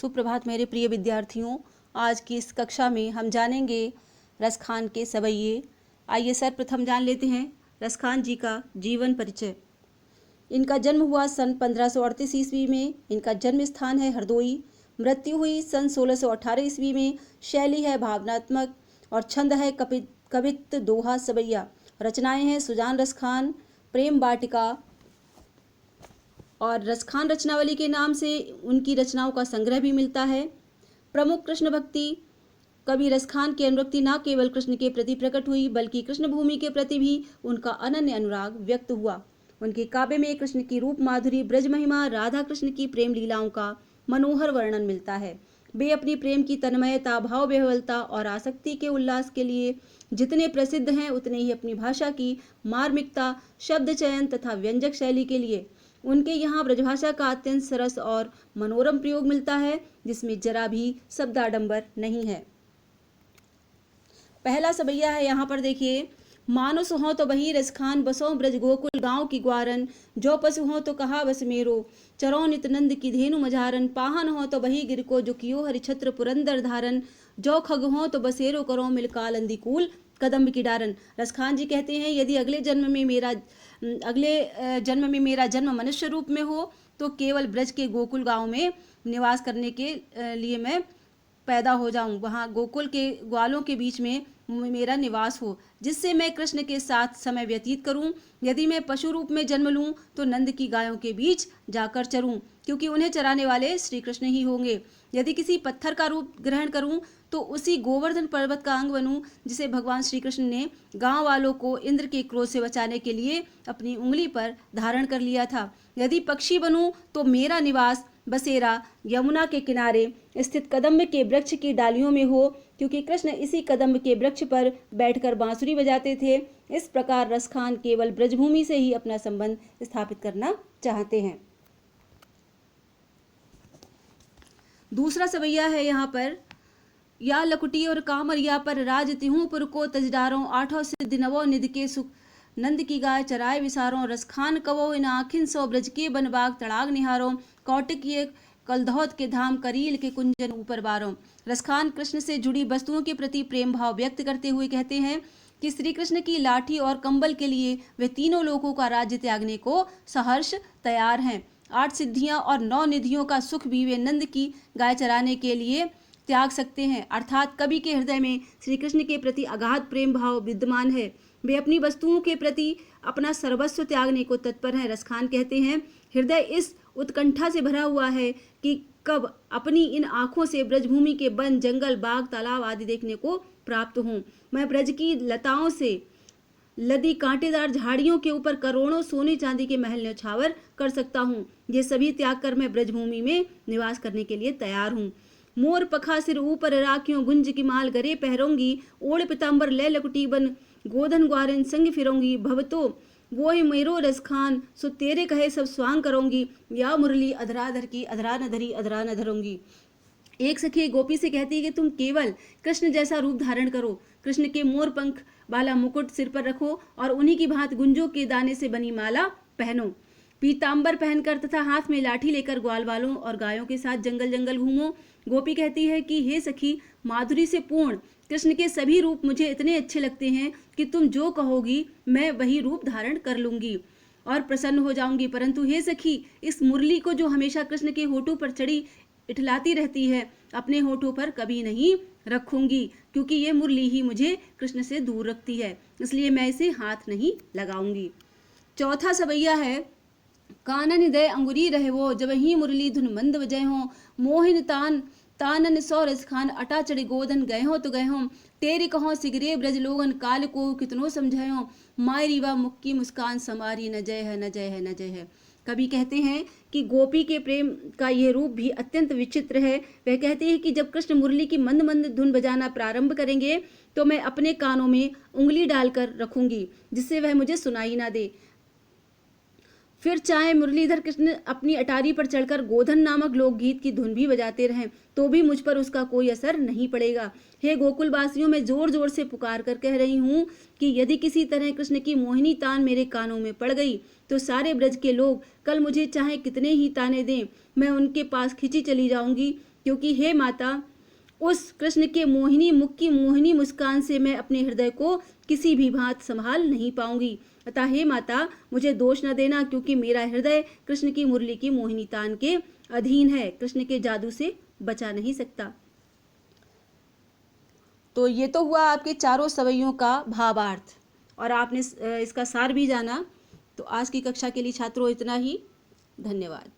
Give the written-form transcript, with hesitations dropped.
सुप्रभात मेरे प्रिय विद्यार्थियों। आज की इस कक्षा में हम जानेंगे रसखान के सवैये। आइए सर्वप्रथम जान लेते हैं रसखान जी का जीवन परिचय। इनका जन्म हुआ सन 1538 ईस्वी में। इनका जन्म स्थान है हरदोई। मृत्यु हुई सन 1618 ईस्वी में। शैली है भावनात्मक और छंद है कवित्त दोहा सवैया। रचनाएं हैं सुजान रसखान, प्रेम वाटिका और रसखान रचनावली के नाम से उनकी रचनाओं का संग्रह भी मिलता है। प्रमुख कृष्ण भक्ति। कवि रसखान की अनुरक्ति न केवल कृष्ण के प्रति प्रकट हुई बल्कि कृष्ण भूमि के प्रति भी उनका अनन्य अनुराग व्यक्त हुआ। उनके काव्य में कृष्ण की रूप माधुरी, ब्रज महिमा, राधा कृष्ण की प्रेम लीलाओं का मनोहर वर्णन मिलता है। वे अपनी प्रेम की तन्मयता, भाव विह्वलता और आसक्ति के उल्लास के लिए जितने प्रसिद्ध हैं उतने ही अपनी भाषा की मार्मिकता, शब्द चयन तथा व्यंजक शैली के लिए उनके यहाँ ब्रजभाषा का अत्यंत सरस और मनोरम प्रयोग मिलता है, जिसमें जरा भी शब्दाडंबर नहीं है। पहला सवैया है यहाँ पर देखिए। मानुस हो तो बही रसखान, बसो ब्रज गोकुल गांव की ग्वारन, जो पशु हो तो कहा बस मेरो, चरो नित नंद की धेनु मझारन, पाहन हो तो बही गिर को जो कियो हरिछत्र पुरंदर धारन, जो खग हो तो बसेरो करो मिल काल अंधिकूल कदम्ब की डारन। रसखान जी कहते हैं, यदि अगले जन्म में मेरा जन्म मनुष्य रूप में हो तो केवल ब्रज के गोकुल गांव में निवास करने के लिए मैं पैदा हो जाऊं। वहां गोकुल के ग्वालों के बीच में मेरा निवास हो, जिससे मैं कृष्ण के साथ समय व्यतीत करूं। यदि मैं पशु रूप में जन्म लूं तो नंद की गायों के बीच जाकर चरूं, क्योंकि उन्हें चराने वाले श्री कृष्ण ही होंगे। यदि किसी पत्थर का रूप ग्रहण करूं तो उसी गोवर्धन पर्वत का अंग बनूं, जिसे भगवान श्री कृष्ण ने गांव वालों को इंद्र के क्रोध से बचाने के लिए अपनी उंगली पर धारण कर लिया था। यदि पक्षी बनूं तो मेरा निवास बसेरा यमुना के किनारे स्थित कदम्ब के वृक्ष की डालियों में हो, क्योंकि कृष्ण इसी कदम्ब के वृक्ष पर बैठकर बांसुरी बजाते थे। इस प्रकार रसखान केवल ब्रजभूमि से ही अपना संबंध स्थापित करना चाहते हैं। दूसरा सवैया है यहाँ पर। या लकुटी और कामरिया पर राज तिहू पुर को तजदारों, आठों सिद्धि नवो निध के सुख, नंद की गाय चराए विसारों, रसखान कवो इन आखिन सो ब्रज के बनबाग तड़ाग निहारों, कौटिक कलधौत के धाम करील के कुंजन ऊपर बारों। रसखान कृष्ण से जुड़ी वस्तुओं के प्रति प्रेम भाव व्यक्त करते हुए कहते हैं कि श्री कृष्ण की लाठी और कंबल के लिए वे तीनों लोगों का राज्य त्यागने को सहर्ष तैयार हैं। 8 सिद्धियां और 9 निधियों का सुख भी वे नंद की गाय चराने के लिए त्याग सकते हैं। अर्थात कवि के हृदय में श्री कृष्ण के प्रति अगाध प्रेम भाव विद्यमान है। वे अपनी वस्तुओं के प्रति अपना सर्वस्व त्यागने को तत्पर हैं। रसखान कहते हैं, हृदय इस उत्कंठा से भरा हुआ है कि कब अपनी इन आंखों से ब्रजभूमि के वन, जंगल, बाग, तालाब आदि देखने को प्राप्त हों। मैं ब्रज की लताओं से लदी कांटेदार झाड़ियों के ऊपर करोड़ों सोने चांदी के महल न्यौछावर कर सकता हूँ। ये सभी त्याग कर मैं ब्रजभूमि में निवास करने के लिए तैयार हूँ। मोर पखा सिर ऊपर राखियों, गुंज की माल गरे पहरोंगी, ओढ़ पिताम्बर ले लकुटी बन, गोधन ग्वारिन संग फिरोंगी, भवतो वो ही मेरो रसखान, सो तेरे कहे सब स्वांग करोंगी, या मुरली अधराधर की अधरा न धरी अधरा न धरूंगी। एक सखी गोपी से कहती है कि तुम केवल कृष्ण जैसा रूप धारण करो, कृष्ण के मोर पंख वाला मुकुट सिर पर रखो और उन्हीं की भांति गुंजों के दाने से बनी माला पहनो, पीताम्बर पहनकर तथा हाथ में लाठी लेकर ग्वाल वालों और गायों के साथ जंगल जंगल घूमो। गोपी कहती है कि हे सखी, माधुरी से पूर्ण कृष्ण के सभी रूप मुझे इतने अच्छे लगते हैं कि तुम जो कहोगी मैं वही रूप धारण कर लूंगी और प्रसन्न हो जाऊंगी। परंतु हे सखी, इस मुरली को जो हमेशा कृष्ण के होठों पर चढ़ी इठलाती रहती है, अपने होठों पर कभी नहीं रखूंगी, क्योंकि ये मुरली ही मुझे कृष्ण से दूर रखती है, इसलिए मैं इसे हाथ नहीं लगाऊंगी। चौथा सवैया है। कानन दय अंगुरी रहवो, जब ही मुरली धुन मंद बजय हो, मोहिन तानन सौ रसखान, अटा चढ़े गोधन गए हो तो गए हो, तेरी कहो सिगरे ब्रज लोगन, काल को कितनो समझायो, मायरी व मुक्की मुस्कान समारी, न जय है न जय है न जय है। कवि कहते हैं कि गोपी के प्रेम का यह रूप भी अत्यंत विचित्र है। वह कहते हैं कि जब कृष्ण मुरली की मंद मंद धुन बजाना प्रारंभ करेंगे तो मैं अपने कानों में उंगली डालकर रखूंगी, जिससे वह मुझे सुनाई ना दे। फिर चाहे मुरलीधर कृष्ण अपनी अटारी पर चढ़कर गोधन नामक लोकगीत की धुन भी बजाते रहें तो भी मुझ पर उसका कोई असर नहीं पड़ेगा। हे गोकुलवासियों, मैं जोर जोर से पुकार कर कह रही हूँ कि यदि किसी तरह कृष्ण की मोहिनी तान मेरे कानों में पड़ गई तो सारे ब्रज के लोग कल मुझे चाहे कितने ही ताने दें, मैं उनके पास खिंची चली जाऊंगी क्योंकि हे माता, उस कृष्ण के मोहिनी मुख की मोहिनी मुस्कान से मैं अपने हृदय को किसी भी भांत संभाल नहीं पाऊंगी। अतः हे माता, मुझे दोष न देना, क्योंकि मेरा हृदय कृष्ण की मुरली की मोहिनी तान के अधीन है, कृष्ण के जादू से बचा नहीं सकता। तो ये तो हुआ आपके चारों सवैयों का भावार्थ, और आपने इसका सार भी जाना। तो आज की कक्षा के लिए छात्रों इतना ही। धन्यवाद।